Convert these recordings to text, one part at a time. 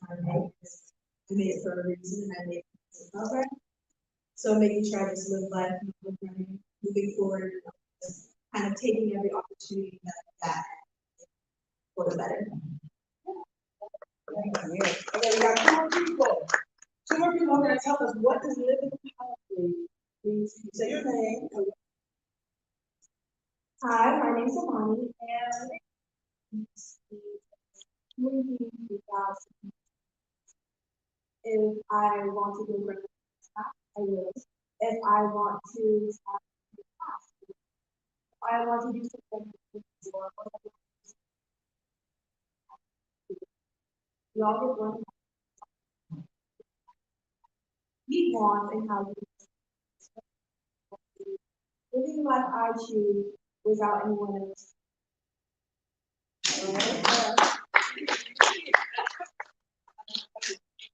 trying to make this. I made it for a reason, and I made it about right. So making sure I just live life, moving forward, just kind of taking every opportunity that I got for the better. Okay, we got two more people. Two more people are going to tell us what does living powerfully mean to you. Say your name. Hi, my name is Amani, and moving without if I want to go grab I will. If I want to start the class, if I want to do something or whatever. We all get one we want and how we living the life I choose without anyone else.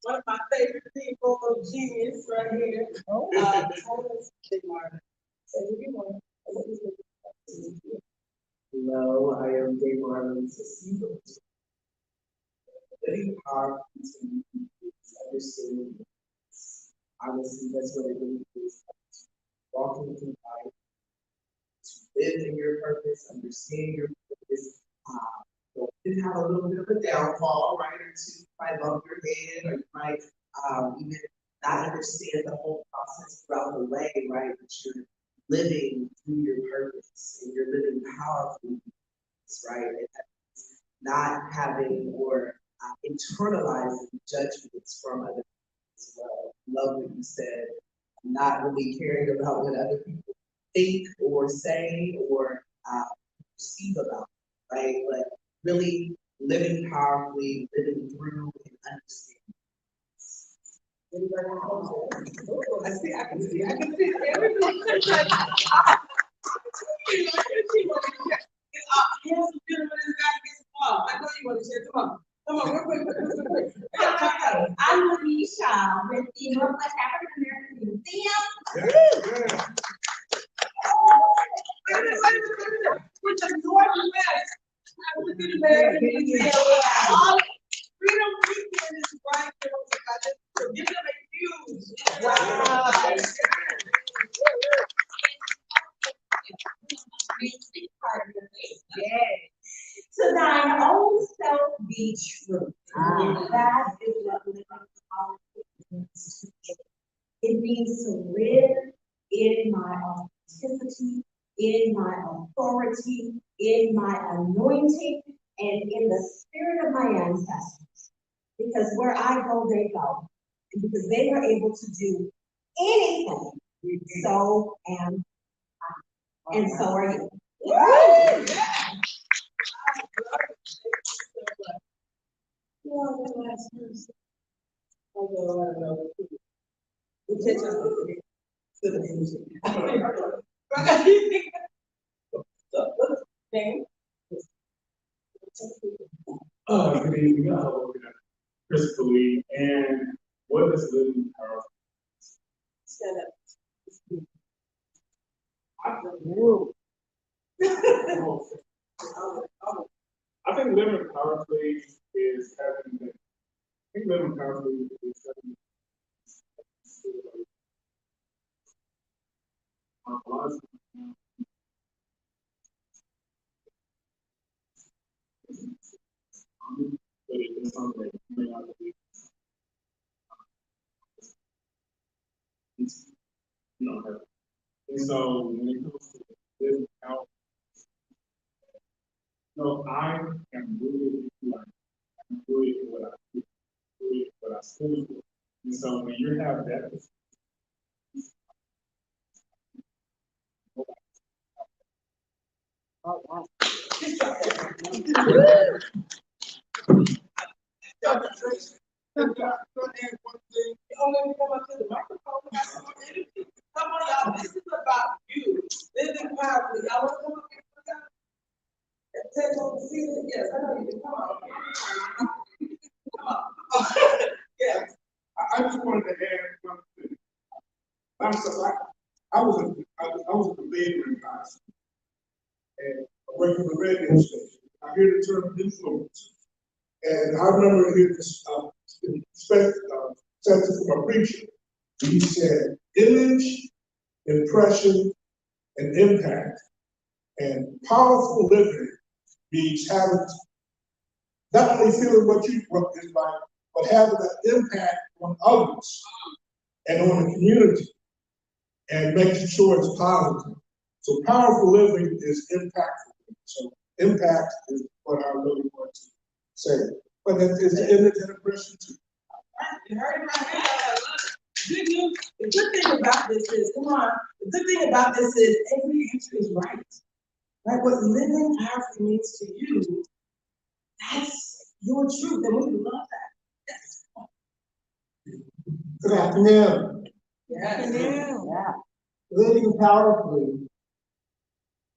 One of my favorite people, genius, right here. Big Marvin. Hello, I am Dave Marvin. Living powerfully to me is understanding. Honestly, that's what it really is. Walking through life, to live in your purpose, understand your purpose. You have a little bit of a downfall, right? Or two, you might bump your head, or you might even not understand the whole process throughout the way, right? But you're living through your purpose and you're living powerfully, right? And that's not having or internalizing judgments from other people as well. Love what you said, not really caring about what other people think or say or perceive about, right? But really living powerfully, living through and understanding. I can see everything. Here's the gentleman in the back against the wall. I know you want to share. Come on, real quick. I'm Alicia with the Northwest African American Museum. With the Northwest African American Museum. Freedom Weekend is right there. So give them a huge wow. To thine own self be true. That is what living powerfully means to me. It means to live in my authenticity, in my authority, in my anointing, and in the spirit of my ancestors. Because where I go, they go. And because they were able to do anything, so am I. And so are you. Good evening, Chris Lee, and what is living powerful? Stand up. I think living powerfully is having. I think living powerfully is having. A lot of times, but it is something that you may not believe. You know, her. And so when it comes to living out, no, I am rooted in life. I'm rooted in what I do, rooted in what I stand for. And so when you have that, Dr. Traci, can I add one thing? You only come up to the microphone. Come on, y'all. This is about you. Living powerfully. Y'all want to come up here for that? Take on the season? Yes, I know you can. Come on. Come on. Yes. I just wanted to add one thing. I'm sorry, I was a conveyor in high school, and I worked for the radio station. I hear the term influence, and I remember hearing this sentence from a preacher. He said, image, impression, and impact. And powerful living means having, not only feeling what you what is like, but having an impact on others and on the community and making sure it's positive. So powerful living is impactful. So impact is what I really want to say. But it's the image and impression too. You heard it right here. Good news. The good thing about this is, come on, the good thing about this is every answer is right. Right? What living powerfully means to you, that's your truth, and we love that. Yes. Good afternoon. Yes. Yeah. Living powerfully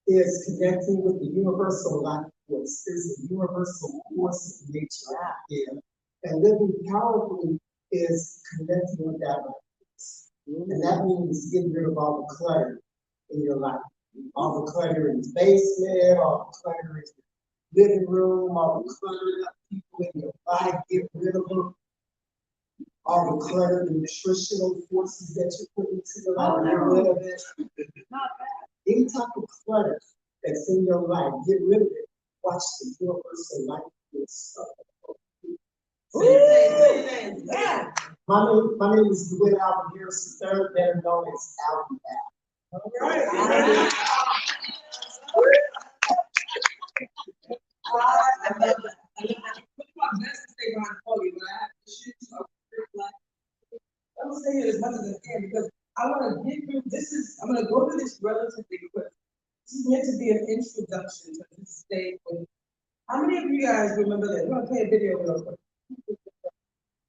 is connecting with the universal life force. There's a universal force in nature out there. And living powerfully is connecting with that life force. And that means getting rid of all the clutter in your life. All the clutter in the basement, all the clutter in the living room, all the cluttered up people in your life, get rid of them. All the clutter, the nutritional forces that you put into your life, get rid of it. Any type of clutter that's in your life, get rid of it. Watch the universal life force. Yeah. My name is Dwight Alvin Harris III, better known as Alvin Back. All right. I love that. I love that. Put my best to stay behind the podium, but I have to shoot so I'm gonna say it as much as I can because I want to get through this I'm gonna go through this relatively quick. This is meant to be an introduction to this stage. How many of you guys remember that? We're gonna play a video real quick.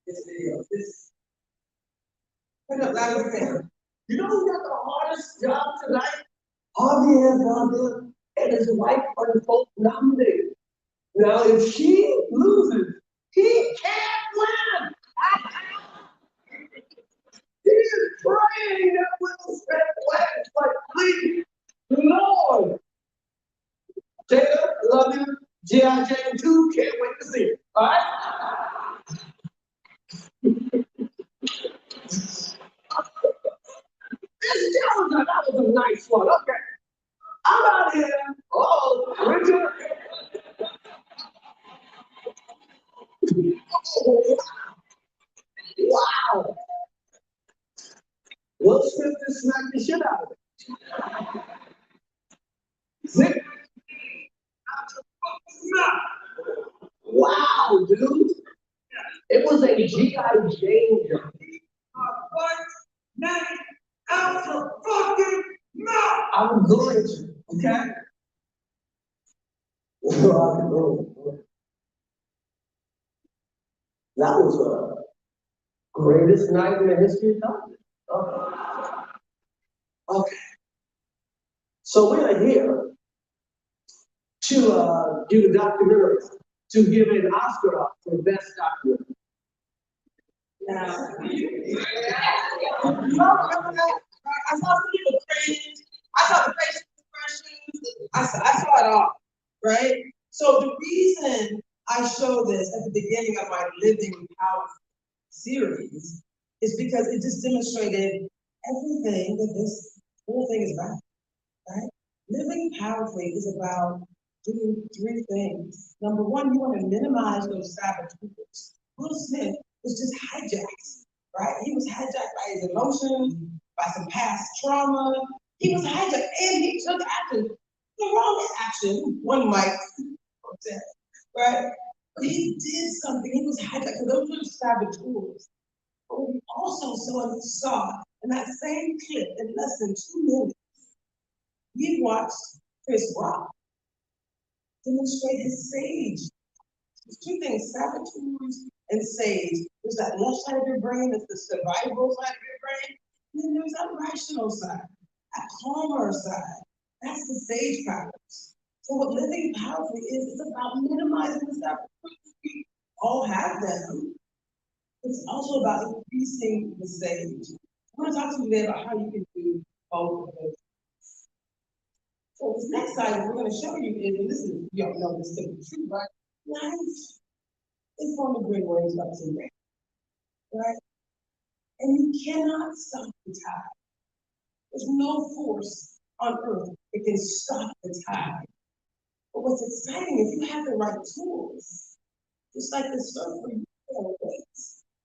This video. Put up loud as you. You know who got the hardest job tonight? Javier Bardem and his wife are both nominated. Now, if she loses, he can't win. He is praying that Will Smith wins, like, please, Lord. Taylor, love you. G.I. Jane 2, can't wait to see it. All right? That was a nice one. Okay. I'm out here. Oh, Richard. Wow. Will Smith just smacked the shit out of it. Nick. Wow, dude. It was a G.I. Jane jump. What? Night out for fucking mouth. I'm going to, okay? That was the greatest night in the history of television. Okay. So we are here to do the documentary, to give an Oscar out for best documentary. Now, remember that? I saw some people cringe. I saw the facial expressions. I saw it all, right? So the reason I show this at the beginning of my Living Power series is because it just demonstrated everything that this whole thing is about, right? Living powerfully is about doing three things. Number one, you want to minimize those saboteurs. Will Smith was just hijacked, right? He was hijacked by his emotions, by some past trauma. He was hijacked and he took action, the wrong action, one might say, right? But he did something, he was hijacked, so those were the saboteurs. But we also saw in that same clip in less than 2 minutes, we watched Chris Rock demonstrate his sage. There's two things, saboteurs and sage. There's that left side of your brain, that's the survival side of your brain. And then there's that rational side, that calmer side. That's the sage powers. So what living powerfully is, it's about minimizing the saboteurs. We all have them. It's also about increasing the sage. I want to talk to you today about how you can do both of those. So this next slide we're going to show you is, and this is, you don't know this to be true, but life is going to bring waves up and down. right? And you cannot stop the tide. There's no force on earth that can stop the tide. But what's exciting is you have the right tools. Just like the surfer, you can't wait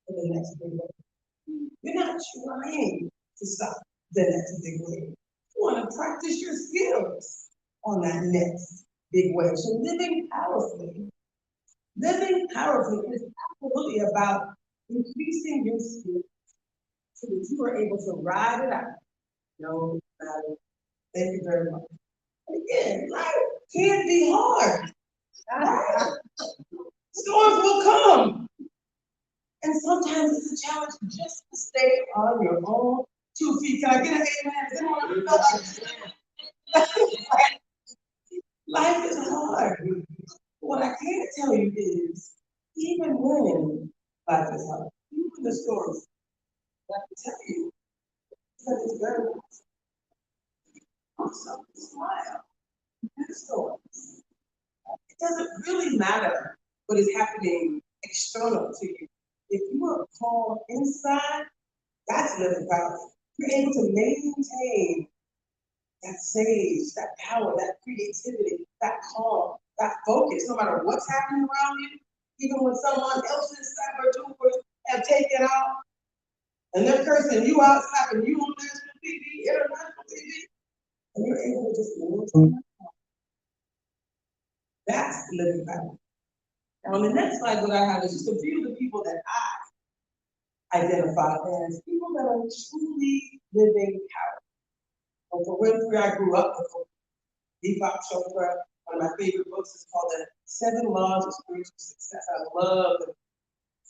for the next big wave. You're not trying to stop the next big wave. You want to practice your skills on that next big wave. So living powerfully is absolutely about increasing your skills so that you are able to ride it out. No matter. Thank you very much. Again, life can't be hard. Right? Storms will come. And sometimes it's a challenge just to stay on your own 2 feet. Can I get an amen? Does anyone feel like life is hard? What I can tell you is, even when life is hard, even when the storms, I can tell you that it's very awesome. Smile. In the storms. It doesn't really matter what is happening external to you. If you are calm inside, that's living power. You're able to maintain that sage, that power, that creativity, that calm, that focus, no matter what's happening around you, even when someone else's saboteurs have taken off, and they're cursing you out, slapping you on national TV, international TV, and you're able to just maintain that. That's living power. Now, on the next slide, what I have is just a few of the people that I identify as people that are truly living power. For Winfrey, I grew up with Deepak Chopra. One of my favorite books is called The 7 Laws of Spiritual Success. I love the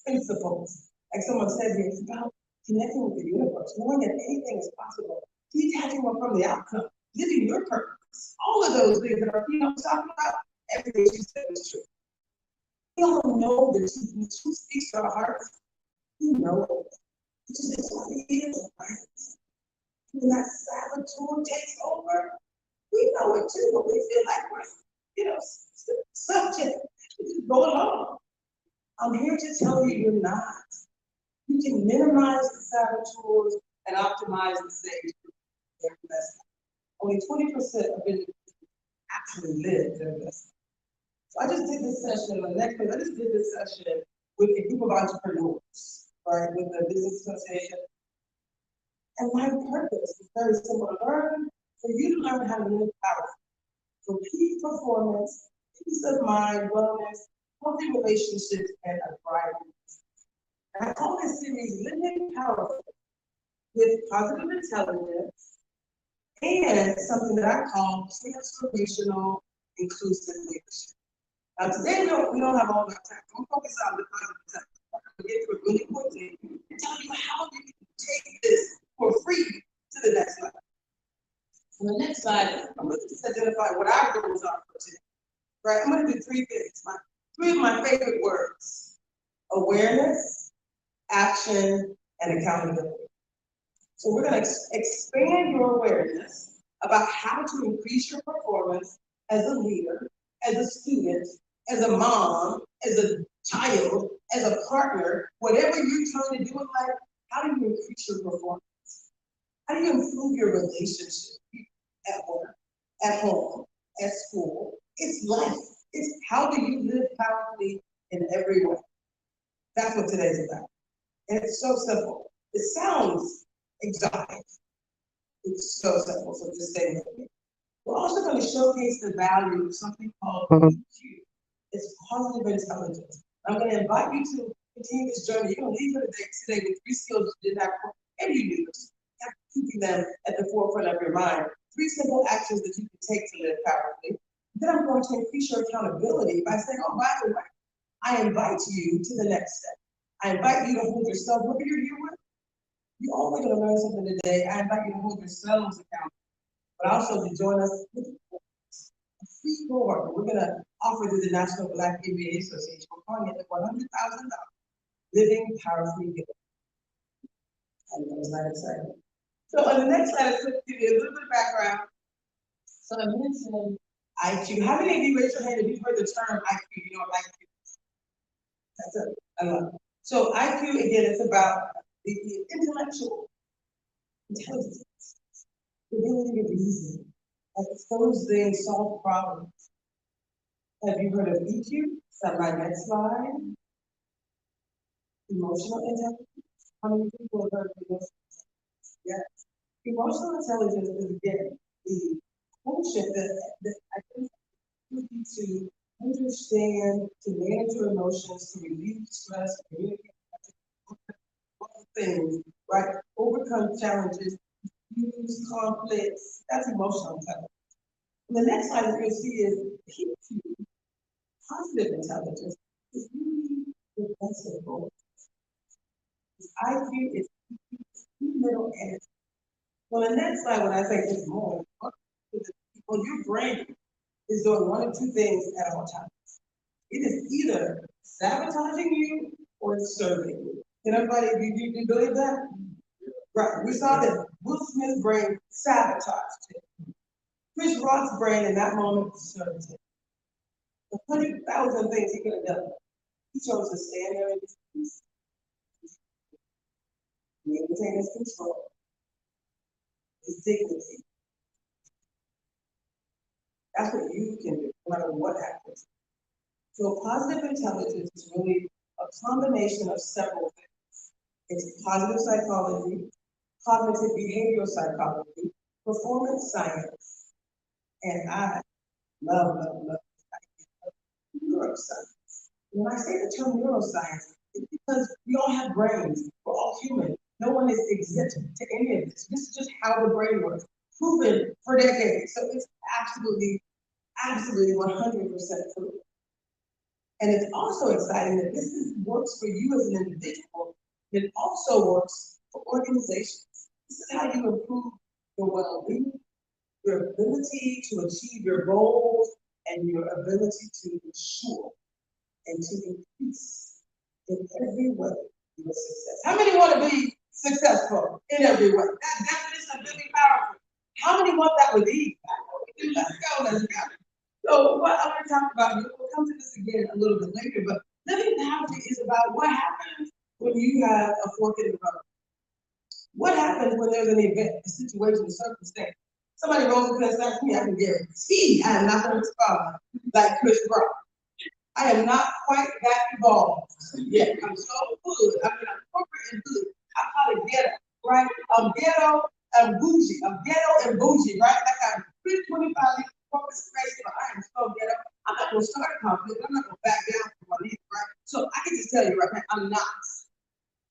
principles. Like someone said here, it's about connecting with the universe, knowing that anything is possible, detaching from the outcome, living your purpose. All of those things that are, talking about, everything she said is true. We all know that the truth speaks to our hearts. We know it. It's what it is, right? When that saboteur takes over, we know it too, but we feel like we're, subject to just go along. I'm here to tell you you're not. You can minimize the saboteurs and optimize the sage. Only 20% of individuals actually live their best. So I just did this session, the next one, I just did this session with a group of entrepreneurs, right, with the Business Association. And my purpose is very simple: for you to learn how to live powerfully, for peak performance, peace of mind, wellness, healthy relationships, and a thriving business. And I call this series Living Powerfully with Positive Intelligence and something that I call Transformational Inclusive Leadership. Now today we don't have all that time. I'm focused on the positive intelligence. I'm going to get to it really quickly and tell you how you can take this for free to the next level. On the next slide, I'm going to just identify what our goals are for today. Right? I'm going to do 3 things. 3 of my favorite words: awareness, action, and accountability. So we're going to expand your awareness about how to increase your performance as a leader, as a student, as a mom, as a child, as a partner, whatever you're trying to do in life. How do you increase your performance? How do you improve your relationship at work, at home, at school? It's life. It's how do you live powerfully in every way. That's what today's about. And it's so simple. It sounds exotic. It's so simple, so just stay with me. We're also going to showcase the value of something called EQ. It's positive intelligence. I'm going to invite you to continue this journey. You're going to leave here today with 3 skills you didn't have before, and you knew this. Keeping them at the forefront of your mind. 3 simple actions that you can take to live powerfully. Then I'm going to increase your accountability by saying, oh, by the way, I invite you to the next step. I invite you to hold yourself, whatever you're here with. You're always going to learn something today. I invite you to hold yourselves accountable, but also to join us with a free cohort. We're going to offer through the National Black MBA Association. We're calling it the $100,000 Living Powerfully Gift. I know it's not exciting. So on the next slide, let's give you a little bit of background. So I mentioned IQ. How many of you raise your hand if you've heard the term IQ? You know what IQ is? That's it. I love it. So IQ, again, is about the intellectual intelligence, the ability to reason, expose things, solve problems. Have you heard of EQ? Is that my next slide? Emotional intelligence. How many people have heard of emotional intelligence? Yes. Emotional intelligence is again the quotient that I think helps you to understand, to manage your emotions, to relieve stress, to communicate things, right? Overcome challenges, use conflicts. That's emotional intelligence. And the next slide you're going to see is PQ, positive intelligence, is really the best of both. IQ is middle and well, the next slide, when I say it's more, well, your brain is doing one of two things at all times. It is either sabotaging you or it's serving you. Can everybody, do you believe that? Right, we saw that Will Smith's brain sabotaged him. Chris Rock's brain in that moment served him. 100,000 things he could have done. He chose to stand there in his peace, maintain his control, his dignity. That's what you can do, no matter what happens. So positive intelligence is really a combination of several things. It's positive psychology, cognitive behavioral psychology, performance science, and I love neuroscience. When I say the term neuroscience, it's because we all have brains. We're all human. No one is exempt to any of this. This is just how the brain works. Proven for decades. So it's absolutely 100% true. And it's also exciting that works for you as an individual. It also works for organizations. This is how you improve your well-being, your ability to achieve your goals, and your ability to ensure and to increase in every way your success. How many want to be successful in every way? That definition is really powerful. How many want that with ease? I know we do. Let's go. So what I want to talk about, we'll come to this again a little bit later, but living powerfully is about what happens when you have a fork in the road. What happens when there's an event, a situation, a circumstance? Somebody rolls into and says, me, I can guarantee I am not going to respond like Chris Rock. I am not quite that evolved yet. I'm so good. I mean, I'm corporate and good. I call it ghetto, right? I'm ghetto and bougie. I'm ghetto and bougie, right? Like I'm 25 years corporate space, but I am so ghetto. I'm not going to start a conflict. I'm not going to back down from my leader, right? So I can just tell you right now, I'm not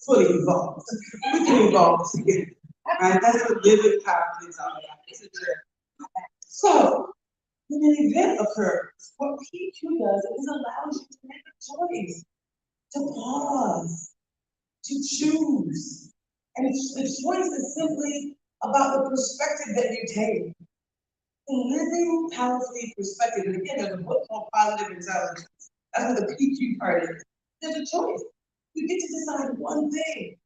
fully evolved. We can evolve together, right? That's what living powerfully is all about. It's a journey. So, when an event occurs, what PQ does is allows you to make a choice, to pause, to choose. And the choice is simply about the perspective that you take. The living powerfully perspective, and again, there's a book called Positive Intelligence. That's what the PQ part is. There's a choice. You get to decide one thing.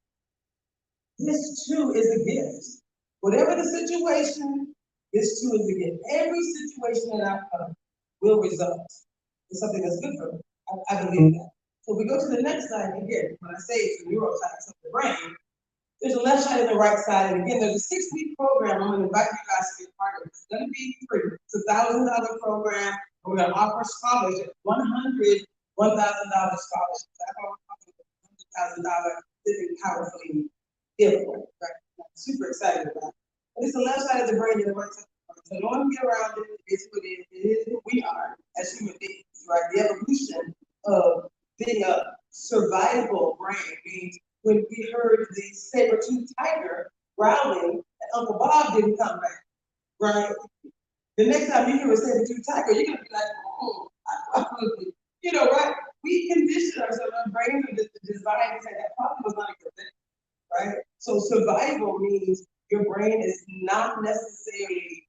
This too is a gift. Whatever the situation, this too is a gift. Every situation and outcome will result in something that's good for me. I believe that. So we go to the next slide again. When I say it's the neuroscience of the brain, there's a left side and a right side. And again, there's a 6-week program. I'm going to invite you guys to be a part of it. It's going to be free. It's a $1,000 program. We're going to offer scholarships, $100,000 scholarships. That's why we're talking about $100,000 living powerfully giveaway. Right? I'm super excited about it. But it's the left side of the brain and the right side of the brain. So don't get around it. It's what it is who we are as human beings, right? The evolution of being a survivable brain means when we heard the saber-toothed tiger growling, and Uncle Bob didn't come back, right? The next time you hear a saber-toothed tiger, you're gonna be like, oh, I probably, right? We condition ourselves, our brains are just designed to say that probably was not a good thing, right? So survival means your brain is not necessarily,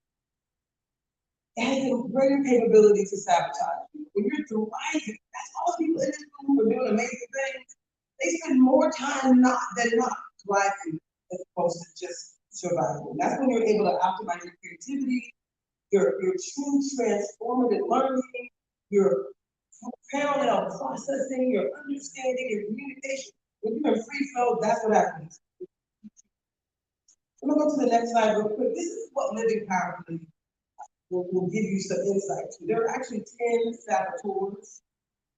it has the greater capability to sabotage you. When you're thriving, that's all people in this room who are doing amazing things. They spend more time than not thriving as opposed to just surviving. That's when you're able to optimize your creativity, your true transformative learning, your parallel processing, your understanding, your communication. When you're in free flow, that's what happens. I'm gonna go to the next slide real quick. This is what living powerfully will give you some insight to. There are actually 10 saboteurs,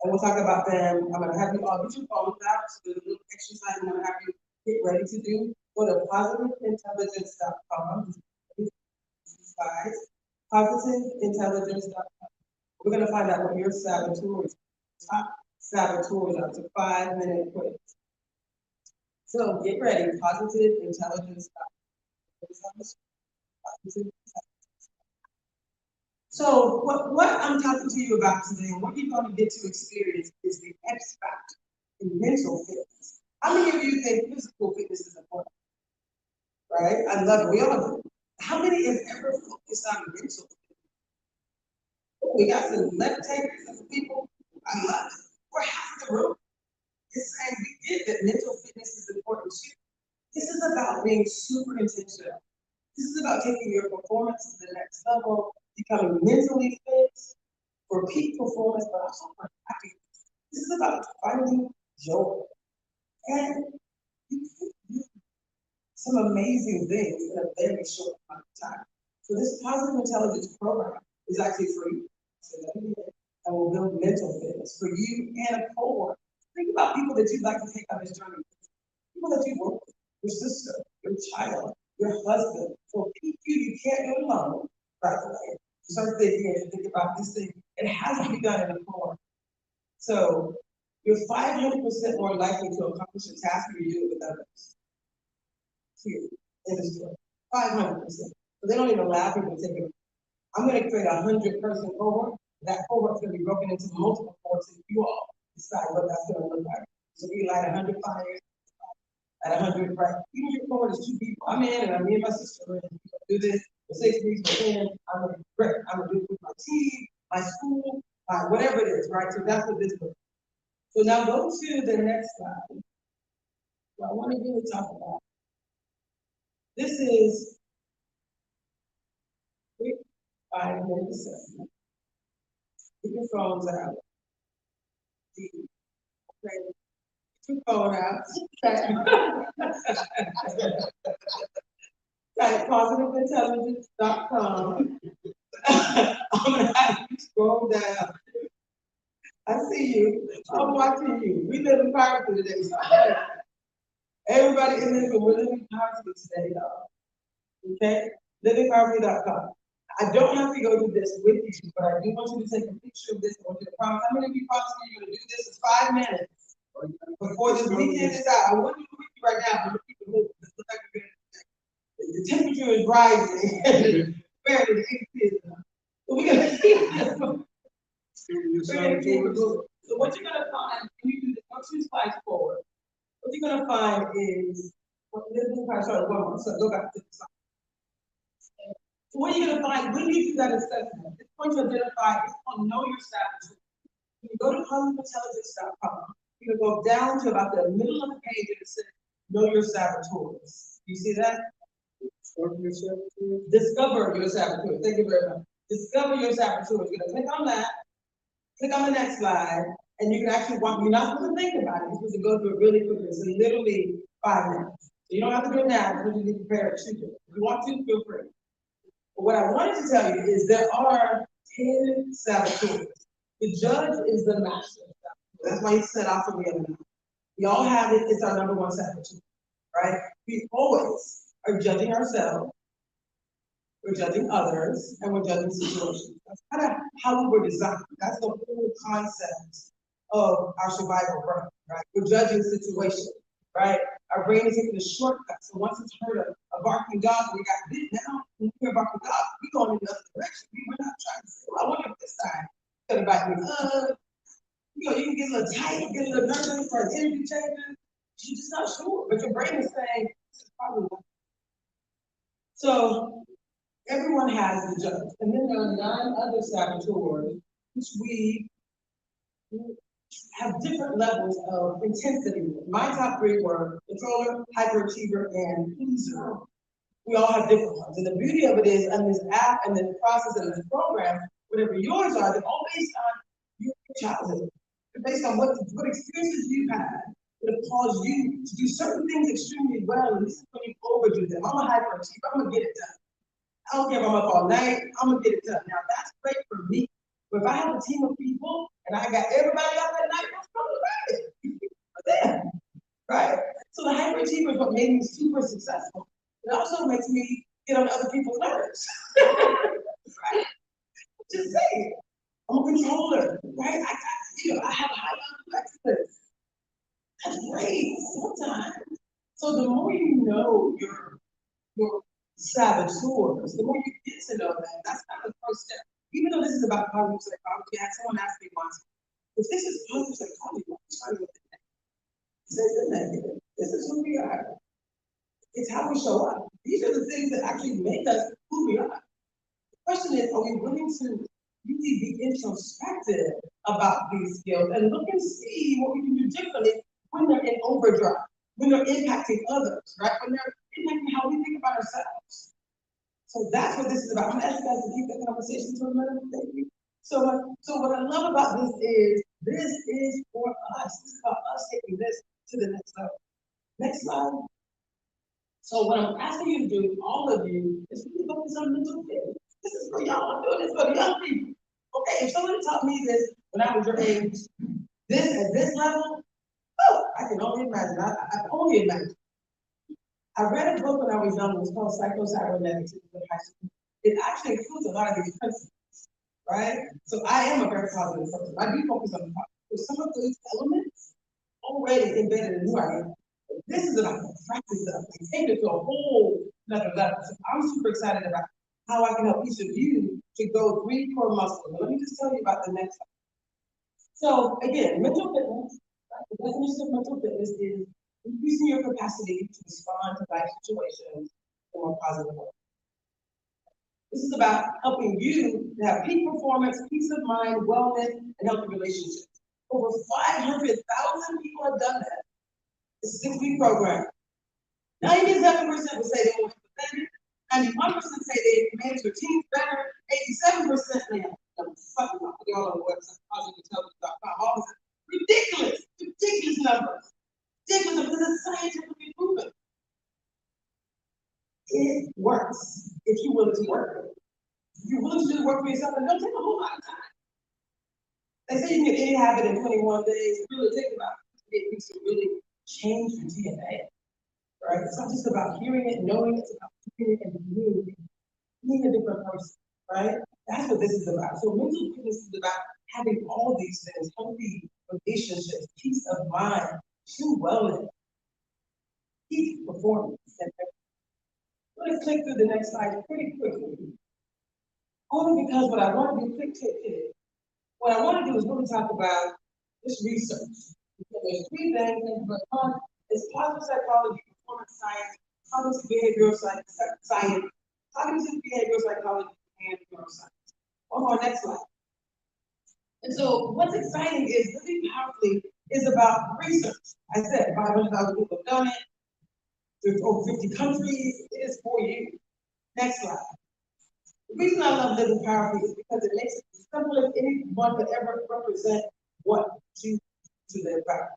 and we'll talk about them. I'm gonna have you all get your phones out. So there's a little exercise I'm gonna have you get ready to do. Go to positiveintelligence.com. Slides. Positiveintelligence.com. We're gonna find out what your saboteurs, top saboteurs are. It's a 5-minute quiz. So get ready. Positiveintelligence.com. So what I'm talking to you about today, and what you're going to get to experience is the X factor in mental fitness. How many of you think physical fitness is important? Right? I love it. We all do. How many have ever focused on mental fitness? Oh, we got some left takers and some people. I love it. We're half the room. It's saying we get that mental fitness is important too. This is about being super intentional. This is about taking your performance to the next level, becoming mentally fit for peak performance, but also for happiness. This is about finding joy. And you can do some amazing things in a very short amount of time. So this positive intelligence program is actually free. So and will build mental fitness for you and a cohort. Think about people that you'd like to take on this journey. People that you work with, your sister, your child, your husband. So you can't do it alone, by the way. Start thinking and think about this thing. It has to be done in a cohort. So you're 500% more likely to accomplish a task when you do it with others. Here in the story. 500%. So they don't even allow people to take it. I'm going to create a 100-person cohort. That cohort's going to be broken into multiple cohorts, and you all decide what that's going to look like. So we light 100 fires at 100, right? Even your cohort is 2 people. I'm in, and me and my sister are in. Do this for 6 weeks, but then I'm going to do it with my team, my school, whatever it is, right? So that's what this looks like. So now go to the next slide. What I want to really talk about. This is 5-minute assessment. Get your phones out. Get your phone out. Type positiveintelligence.com. I'm gonna have you scroll down. I see you. I'm watching you. We live in poverty today. So everybody in this room, we're living poverty today, y'all. Okay? Livingpoverty.com. I don't have to go do this with you, but I do want you to take a picture of this. I want you to promise. How many of you promise me you're going to do this in 5 minutes before this weekend is out? I want you to with you right now. I'm going to keep it moving. This looks like the temperature is rising. Compared to the 80s. So we're going to keep this moving. So what you're going to find when you do this, once you slide forward, what you're going to find is, sorry, one more. So go back to the slide. So what are you going to find when you do that assessment? It's going to identify, it's going to know your saboteur. When you go to positiveintelligence.com, you're going to go down to about the middle of the page and it says, know your saboteurs. You see that? Discover your saboteurs. Thank you very much. Discover your saboteurs. You're going to click on that, click on the next slide, and you can actually you're not supposed to think about it. You're supposed to go through it really quickly. So literally 5 minutes. So you don't have to do it now, but you need to prepare it. If you want to, feel free. But what I wanted to tell you is there are 10 saboteurs. The judge is the master. That's why he set out for the other night. We all have it, it's our number one saboteur, right? We always are judging ourselves, we're judging others, and we're judging situations. That's kind of how we were designed. That's the whole concept of our survival brain, right? We're judging situations, right? Our brain is taking a shortcut. So once it's heard a barking dog, we got bit now. When we hear a barking dog, we're going in the other direction. We're not trying to say, well, I wonder if this time it's gonna bite me. You know, you can get a little tight, get a little nervous for an energy changes. You're just not sure, but your brain is saying this is probably one. So everyone has the judge, and then there are 9 other saboteurs, which we have different levels of intensity. My top 3 were controller, hyperachiever, and pleaser. We all have different ones. And the beauty of it is, on this app and this process and this program, whatever yours are, they're all based on your childhood. They're based on what experiences you've had, It'll cause you to do certain things extremely well, and this is when you overdo them. I'm a hyperachiever, I'm gonna get it done. I don't care if I'm up all night, I'm gonna get it done. Now, that's great for me, but if I have a team of people and I got everybody up at night, that's probably right. For them, right? So the hyperachiever is what made me super successful. It also makes me get on other people's nerves. Right? Just saying. I'm a controller, right? I have a high level of excellence. That's great sometimes. So the more you know your saboteurs, the more you get to know them, that's kind of the first step. Even though this is about positive psychology, I had someone asked me once, if this is positive psychology, what are you trying to do? This isn't negative. This is who we are. It's how we show up. These are the things that actually make us who we are. The question is, are we willing to really be introspective about these skills and look and see what we can do differently when they're in overdrive, when they're impacting others, right? When they're impacting how we think about ourselves. So that's what this is about. I'm gonna ask you guys to keep that conversation to a minute. Thank you. So what I love about this is for us. This is about us taking this to the next level. Next slide. So what I'm asking you to do, all of you, is really focus on mental fitness. This is for y'all. I'm doing this for the young people. Okay, if somebody taught me this when I was your age, this at this level, oh, I can only imagine. I only imagine. I read a book when I was young. It was called Psycho-Cybernetics in high school. It actually includes a lot of these principles, right? So I am a very positive person. I do focus on the positive. Some of those elements already embedded in who I am. This is about the practice of it. Take it to a whole another level. So I'm super excited about how I can help each of you to go 3 core muscles. Let me just tell you about the next one. So again, mental fitness, right? The definition of mental fitness is increasing your capacity to respond to life situations in a more positive way. This is about helping you to have peak performance, peace of mind, wellness, and healthy relationships. Over 500,000 people have done that. It's a 6-week program. 97% would say they were empathetic. 91% say they manage their teams better. 87% now. I'm fucking up. Put it all on the website, positiveintelligence.com. All this ridiculous numbers. Ridiculous because it's scientifically proven. It works if you're willing to work with it. If you're willing to do the work for yourself, and it don't take a whole lot of time. They say you can get any habit in 21 days. It really takes about 8 weeks to really change your DNA. Right? It's not just about hearing it, knowing it, it's about hearing it and being a different person, right? That's what this is about. So mental fitness is about having all these things, healthy relationships, peace of mind, true wellness, peak performance. Let's click through the next slide pretty quickly. Only because what I want to do, what I want to do is really talk about this research. Because there's 3 things, but one is positive psychology, performance science, cognitive behavioral science, cognitive behavioral psychology, and neuroscience. One more, next slide. And so what's exciting is really powerfully is about research. I said 500,000 people have done it. There's over 50 countries. It is for you. Next slide. The reason I love living powerfully is because it makes it as simple as anyone could ever represent what you to live powerfully.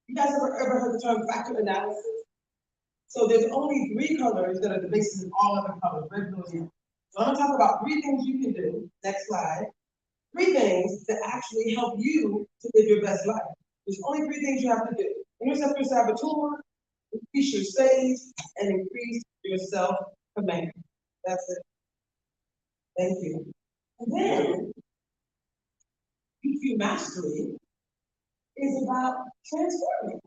You guys ever heard the term factor analysis? So there's only 3 colors that are the basis of all other colors, red, blue, and yellow. So I'm gonna talk about 3 things you can do. Next slide. 3 things that actually help you to live your best life. There's only 3 things you have to do. Intercept your saboteur, increase your stage, and increase your self-command. That's it. Thank you. And then, EQ mastery is about transforming.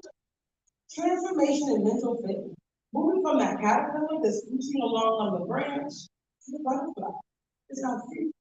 Transformation in mental fitness. Moving from that caterpillar that's reaching along on the branch to the butterfly. It's not free.